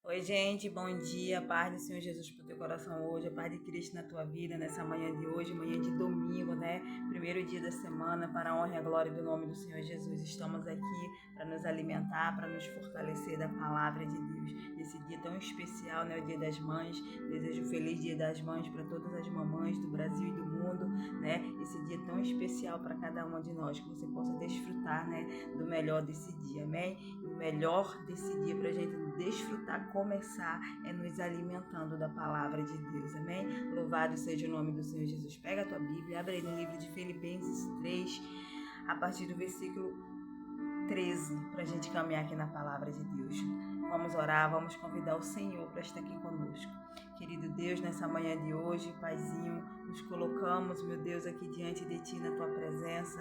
Oi, gente, bom dia, paz do Senhor Jesus pro teu coração hoje, a paz de Cristo na tua vida, nessa manhã de hoje, manhã de domingo, né? Primeiro dia da semana, para a honra e a glória do nome do Senhor Jesus. Estamos aqui para nos alimentar, para nos fortalecer da palavra de Deus. Nesse dia tão especial, né? O Dia das Mães. Desejo um feliz Dia das Mães para todas as mamães do Brasil e do mundo, né? Esse dia tão especial para cada uma de nós, que você possa desfrutar, né? Do melhor desse dia, amém? E o melhor desse dia para a gente desfrutar, começar é nos alimentando da palavra de Deus, amém? Louvado seja o nome do Senhor Jesus. Pega a tua Bíblia, abre aí no livro de Filipenses 3, a partir do versículo 13, para a gente caminhar aqui na palavra de Deus. Vamos orar, vamos convidar o Senhor para estar aqui conosco. Querido Deus, nessa manhã de hoje, Paizinho, nos colocamos, meu Deus, aqui diante de Ti, na Tua presença,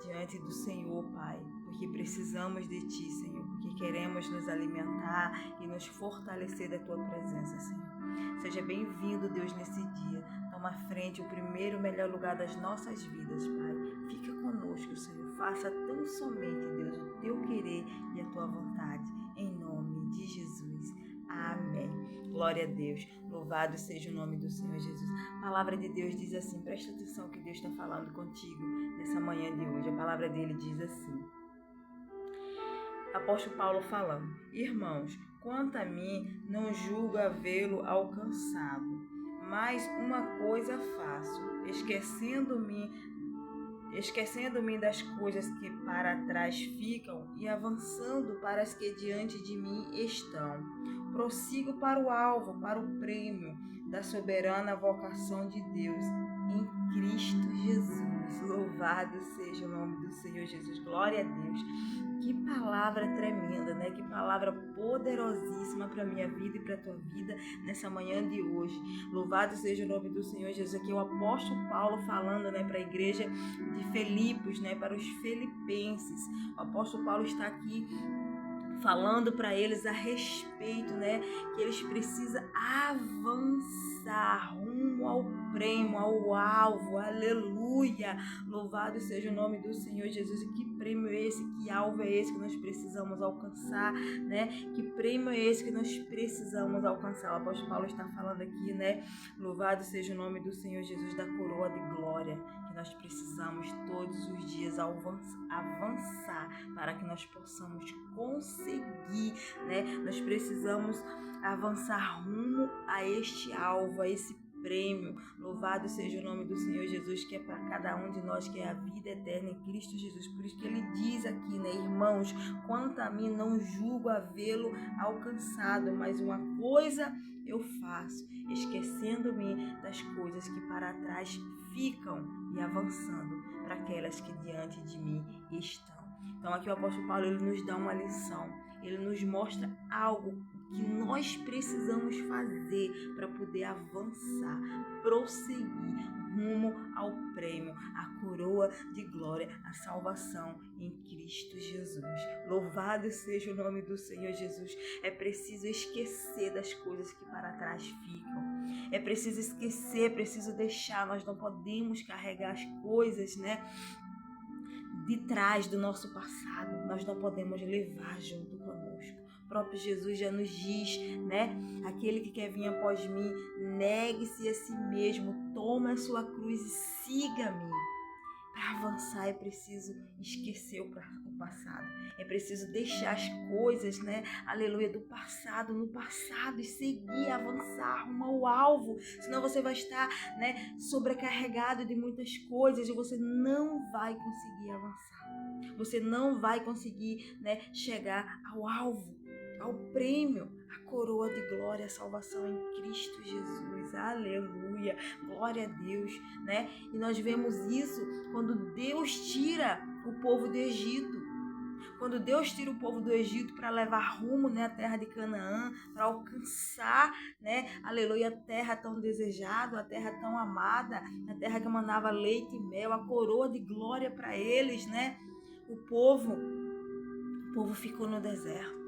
diante do Senhor, Pai, porque precisamos de Ti, Senhor, porque queremos nos alimentar e nos fortalecer da Tua presença, Senhor. Seja bem-vindo, Deus, nesse dia. Toma à frente o primeiro e melhor lugar das nossas vidas, Pai. Fica conosco, Senhor. Faça tão somente, Deus, o Teu querer e a Tua vontade. Em nome de Jesus. Amém. Glória a Deus. Louvado seja o nome do Senhor Jesus. A palavra de Deus diz assim, presta atenção que Deus está falando contigo nessa manhã de hoje. A palavra dele diz assim. Apóstolo Paulo falando. Irmãos, quanto a mim, não julgo havê-lo alcançado, mas uma coisa faço, esquecendo-me das coisas que para trás ficam e avançando para as que diante de mim estão. Prossigo para o alvo, para o prêmio da soberana vocação de Deus em Cristo Jesus. Louvado seja o nome do Senhor Jesus. Glória a Deus. Que palavra tremenda, né? Que palavra poderosíssima para a minha vida e para a tua vida nessa manhã de hoje. Louvado seja o nome do Senhor Jesus. Aqui é o apóstolo Paulo falando, né, para a igreja de Filipos, né, para os filipenses. O apóstolo Paulo está aqui falando para eles a respeito, né, que eles precisam avançar rumo ao prêmio, ao alvo. Aleluia! Louvado seja o nome do Senhor Jesus. E que prêmio é esse? Que alvo é esse que nós precisamos alcançar, né? Que prêmio é esse que nós precisamos alcançar? O apóstolo Paulo está falando aqui, né? Louvado seja o nome do Senhor Jesus, da coroa de glória que nós precisamos todos os dias avançar para que nós possamos conseguir, né? Nós precisamos avançar rumo a este alvo, a esse prêmio. Louvado seja o nome do Senhor Jesus, que é para cada um de nós, que é a vida eterna em Cristo Jesus. Por isso que ele diz aqui, né, irmãos, quanto a mim não julgo havê-lo alcançado, mas uma coisa eu faço, esquecendo-me das coisas que para trás ficam e avançando para aquelas que diante de mim estão. Então aqui o apóstolo Paulo, ele nos dá uma lição, ele nos mostra algo que nós precisamos fazer para poder avançar, prosseguir rumo ao prêmio, a coroa de glória, a salvação em Cristo Jesus. Louvado seja o nome do Senhor Jesus. É preciso esquecer das coisas que para trás ficam. É preciso esquecer, é preciso deixar. Nós não podemos carregar as coisas, né, de trás do nosso passado. Nós não podemos levar junto conosco. O próprio Jesus já nos diz, né? Aquele que quer vir após mim, negue-se a si mesmo, tome a sua cruz e siga-me. Para avançar é preciso esquecer o passado. É preciso deixar as coisas, né? Aleluia, do passado no passado e seguir, avançar rumo ao alvo. Senão você vai estar, né, sobrecarregado de muitas coisas e você não vai conseguir avançar. Você não vai conseguir, né, chegar ao alvo, ao prêmio, a coroa de glória, a salvação em Cristo Jesus. Aleluia, glória a Deus, né? E nós vemos isso quando Deus tira o povo do Egito. Quando Deus tira o povo do Egito para levar rumo, né, à terra de Canaã, para alcançar, né, aleluia, a terra tão desejada, a terra tão amada, a terra que mandava leite e mel, a coroa de glória para eles, né? O povo ficou no deserto.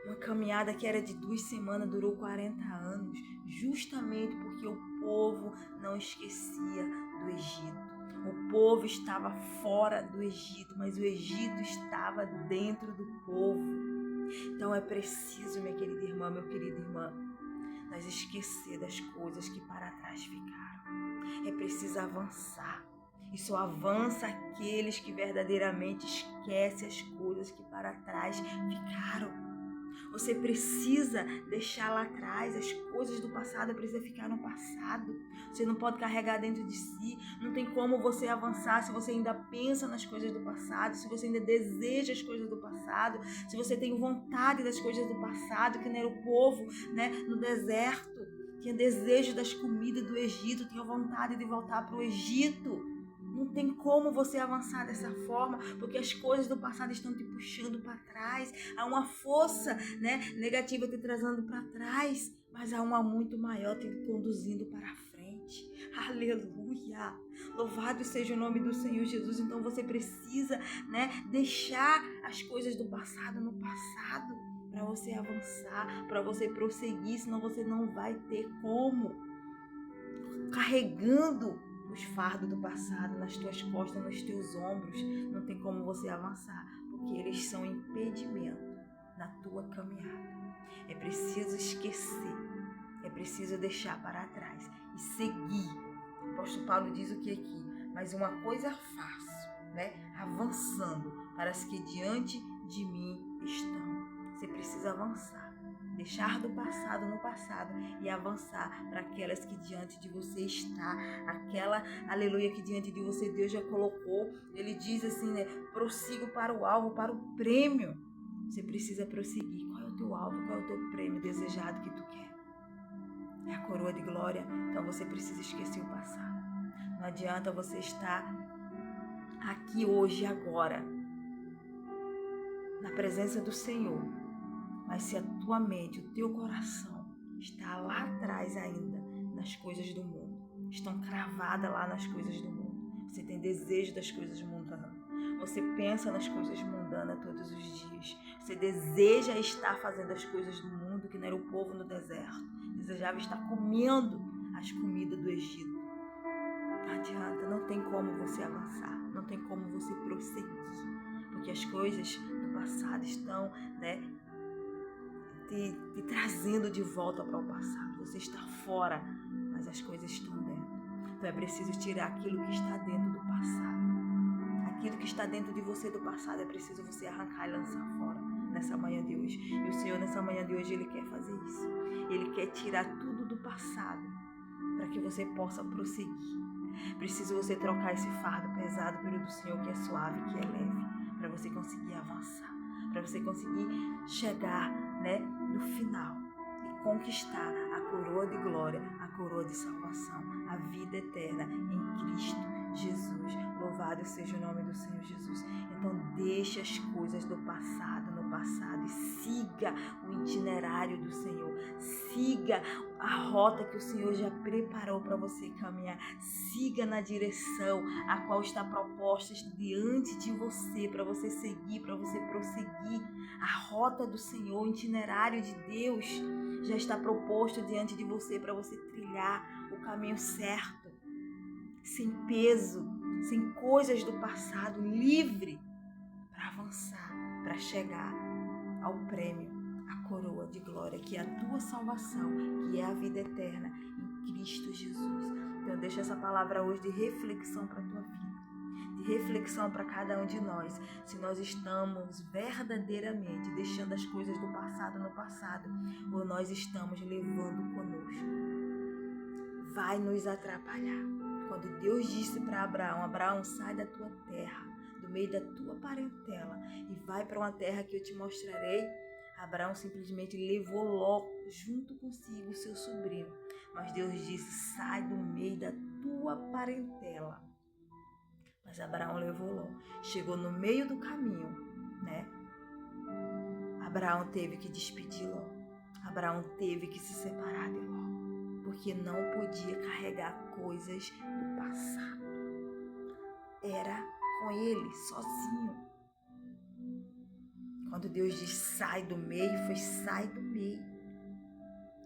Uma caminhada que era de 2 semanas, durou 40 anos, justamente porque o povo não esquecia do Egito. O povo estava fora do Egito, mas o Egito estava dentro do povo. Então é preciso, minha querida irmã, meu querido irmão, nós esquecer das coisas que para trás ficaram. É preciso avançar. E só avança aqueles que verdadeiramente esquecem as coisas que para trás ficaram. Você precisa deixar lá atrás, as coisas do passado precisam ficar no passado. Você não pode carregar dentro de si. Não tem como você avançar se você ainda pensa nas coisas do passado, se você ainda deseja as coisas do passado, se você tem vontade das coisas do passado, que nem era o povo, né, no deserto. Tinha desejo das comidas do Egito, tinha vontade de voltar para o Egito. Não tem como você avançar dessa forma, porque as coisas do passado estão te puxando para trás. Há uma força, né, negativa te trazendo para trás, mas há uma muito maior te conduzindo para a frente. Aleluia! Louvado seja o nome do Senhor Jesus. Então você precisa, né, deixar as coisas do passado no passado, para você avançar, para você prosseguir, senão você não vai ter como. Carregando os fardos do passado nas tuas costas, nos teus ombros, não tem como você avançar, porque eles são impedimento na tua caminhada. É preciso esquecer, é preciso deixar para trás e seguir. O apóstolo Paulo diz o que aqui? Mas uma coisa faço, né? Avançando para as que diante de mim estão. Você precisa avançar. Deixar do passado no passado e avançar para aquelas que diante de você está, aquela, aleluia, que diante de você Deus já colocou. Ele diz assim, né? Prossigo para o alvo, para o prêmio. Você precisa prosseguir. Qual é o teu alvo? Qual é o teu prêmio desejado que tu quer? É a coroa de glória. Então você precisa esquecer o passado. Não adianta você estar aqui hoje, agora, na presença do Senhor. Mas se a tua mente, o teu coração está lá atrás ainda, nas coisas do mundo, estão cravadas lá nas coisas do mundo, você tem desejo das coisas mundanas, você pensa nas coisas mundanas todos os dias, você deseja estar fazendo as coisas do mundo, que não era o povo no deserto, desejava estar comendo as comidas do Egito. Não adianta, não tem como você avançar, não tem como você prosseguir, porque as coisas do passado estão, né, te trazendo de volta para o passado. Você está fora, mas as coisas estão dentro. Então é preciso tirar aquilo que está dentro do passado. Aquilo que está dentro de você do passado é preciso você arrancar e lançar fora nessa manhã de hoje. E o Senhor nessa manhã de hoje, Ele quer fazer isso. Ele quer tirar tudo do passado para que você possa prosseguir. Preciso você trocar esse fardo pesado pelo do Senhor, que é suave, que é leve, para você conseguir avançar, para você conseguir chegar, né, no final e conquistar a coroa de glória, a coroa de salvação, a vida eterna em Cristo Jesus. Louvado seja o nome do Senhor Jesus. Então deixe as coisas do passado no passado e siga o itinerário do Senhor. Siga a rota que o Senhor já preparou para você caminhar. Siga na direção a qual está proposta diante de você, para você seguir, para você prosseguir. A rota do Senhor, o itinerário de Deus já está proposto diante de você para você trilhar o caminho certo, sem peso, sem coisas do passado, livre para avançar, para chegar ao prêmio, a coroa de glória, que é a tua salvação, que é a vida eterna em Cristo Jesus. Então deixa essa palavra hoje de reflexão para a tua vida, de reflexão para cada um de nós, se nós estamos verdadeiramente deixando as coisas do passado no passado, ou nós estamos levando conosco. Vai nos atrapalhar. Quando Deus disse para Abraão, Abraão, sai da tua terra, do meio da tua parentela, e vai para uma terra que eu te mostrarei, Abraão simplesmente levou Ló junto consigo, seu sobrinho. Mas Deus disse, sai do meio da tua parentela. Mas Abraão levou Ló. Chegou no meio do caminho, né? Abraão teve que despedir Ló. Abraão teve que se separar de Ló, porque não podia carregar coisas do passado. Era com ele, sozinho. Quando Deus diz sai do meio, foi sai do meio.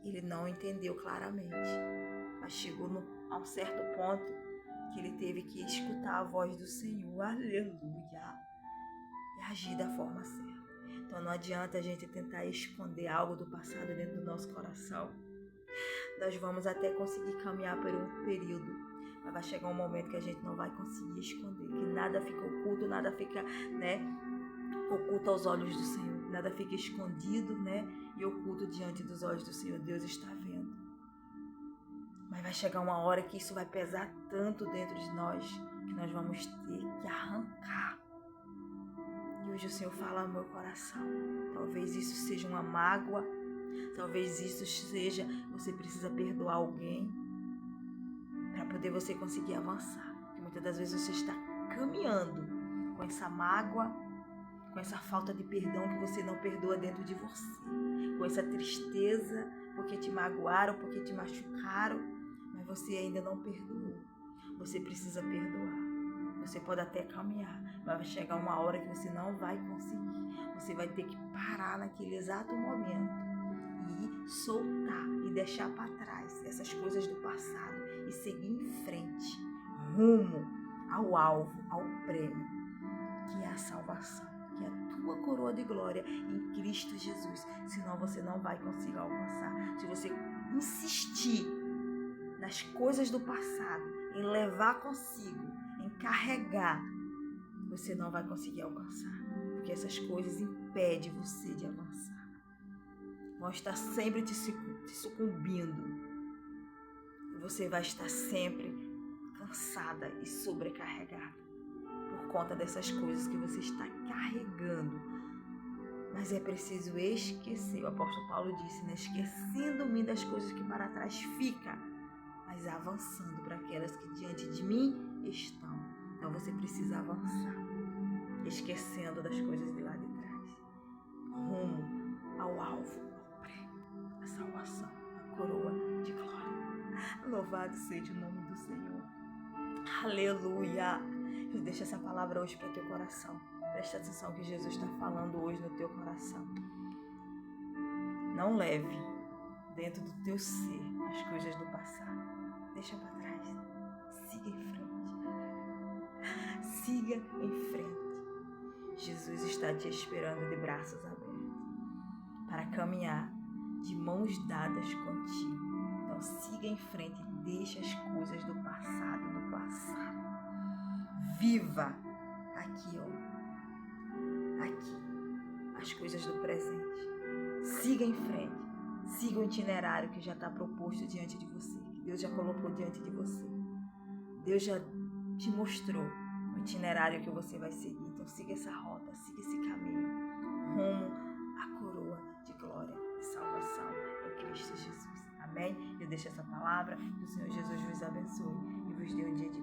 Ele não entendeu claramente, mas chegou a um certo ponto que ele teve que escutar a voz do Senhor, aleluia, e agir da forma certa. Então não adianta a gente tentar esconder algo do passado dentro do nosso coração. Nós vamos até conseguir caminhar por um período, mas vai chegar um momento que a gente não vai conseguir esconder, que nada fica oculto, nada fica, oculto aos olhos do Senhor, nada fica escondido, e oculto diante dos olhos do Senhor. Deus está vendo. Mas vai chegar uma hora que isso vai pesar tanto dentro de nós, que nós vamos ter que arrancar. E hoje o Senhor fala no meu coração. Talvez isso seja uma mágoa, talvez isso seja, você precisa perdoar alguém para poder você conseguir avançar. Porque muitas das vezes você está caminhando com essa mágoa, com essa falta de perdão que você não perdoa dentro de você, com essa tristeza porque te magoaram, porque te machucaram, mas você ainda não perdoou. Você precisa perdoar. Você pode até caminhar, mas vai chegar uma hora que você não vai conseguir. Você vai ter que parar naquele exato momento e soltar e deixar para trás essas coisas do passado e seguir em frente, rumo ao alvo, ao prêmio, que é a salvação, que é a tua coroa de glória em Cristo Jesus. Senão você não vai conseguir alcançar. Se você insistir nas coisas do passado, em levar consigo, em carregar, você não vai conseguir alcançar, porque essas coisas impedem você de avançar. Vão estar sempre te sucumbindo. E você vai estar sempre cansada e sobrecarregada por conta dessas coisas que você está carregando. Mas é preciso esquecer. O apóstolo Paulo disse, esquecendo-me das coisas que para trás ficam, mas avançando para aquelas que diante de mim estão. Então você precisa avançar, esquecendo das coisas de lá de trás, rumo ao alvo, ao prêmio, a salvação, a coroa de glória. Louvado seja o nome do Senhor. Aleluia! Eu deixo essa palavra hoje para o teu coração. Presta atenção que Jesus está falando hoje no teu coração. Não leve dentro do teu ser as coisas do passado. Deixa para trás. Siga em frente. Siga em frente. Jesus está te esperando de braços abertos para caminhar de mãos dadas contigo. Então siga em frente e deixa as coisas do passado no passado. Viva aqui, aqui, as coisas do presente. Siga em frente. Siga o itinerário que já está proposto diante de você, que Deus já colocou diante de você. Deus já te mostrou o itinerário que você vai seguir. Então siga essa rota, siga esse caminho, rumo à coroa de glória e salvação em Cristo Jesus. Amém? Eu deixo essa palavra, que o Senhor Jesus vos abençoe e vos dê um dia de